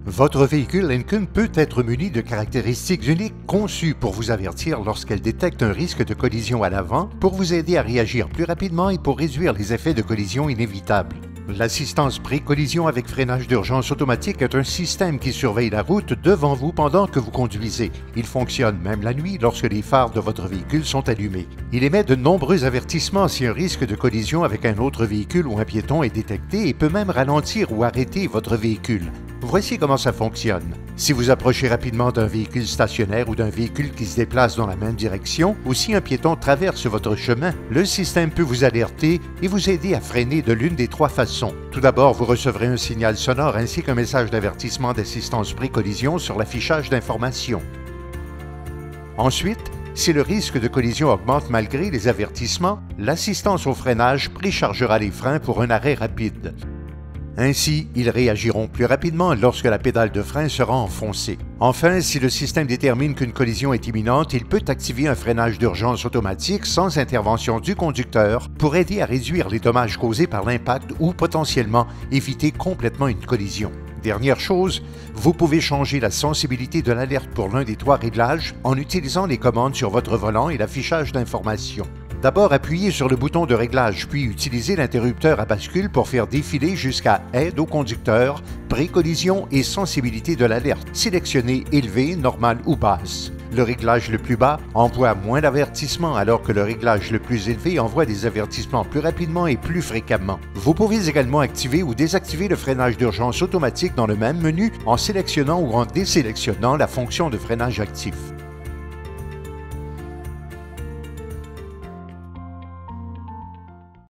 Votre véhicule Lincoln peut être muni de caractéristiques uniques conçues pour vous avertir lorsqu'elle détecte un risque de collision à l'avant, pour vous aider à réagir plus rapidement et pour réduire les effets de collision inévitables. L'assistance pré-collision avec freinage d'urgence automatique est un système qui surveille la route devant vous pendant que vous conduisez. Il fonctionne même la nuit lorsque les phares de votre véhicule sont allumés. Il émet de nombreux avertissements si un risque de collision avec un autre véhicule ou un piéton est détecté et peut même ralentir ou arrêter votre véhicule. Voici comment ça fonctionne. Si vous approchez rapidement d'un véhicule stationnaire ou d'un véhicule qui se déplace dans la même direction, ou si un piéton traverse votre chemin, le système peut vous alerter et vous aider à freiner de l'une des trois façons. Tout d'abord, vous recevrez un signal sonore ainsi qu'un message d'avertissement d'assistance pré-collision sur l'affichage d'informations. Ensuite, si le risque de collision augmente malgré les avertissements, l'assistance au freinage préchargera les freins pour un arrêt rapide. Ainsi, ils réagiront plus rapidement lorsque la pédale de frein sera enfoncée. Enfin, si le système détermine qu'une collision est imminente, il peut activer un freinage d'urgence automatique sans intervention du conducteur pour aider à réduire les dommages causés par l'impact ou potentiellement éviter complètement une collision. Dernière chose, vous pouvez changer la sensibilité de l'alerte pour l'un des trois réglages en utilisant les commandes sur votre volant et l'affichage d'informations. D'abord, appuyez sur le bouton de réglage, puis utilisez l'interrupteur à bascule pour faire défiler jusqu'à Aide au conducteur, Pré-collision et sensibilité de l'alerte. Sélectionnez Élevé, Normal ou Basse. Le réglage le plus bas envoie moins d'avertissements alors que le réglage le plus élevé envoie des avertissements plus rapidement et plus fréquemment. Vous pouvez également activer ou désactiver le freinage d'urgence automatique dans le même menu en sélectionnant ou en désélectionnant la fonction de freinage actif.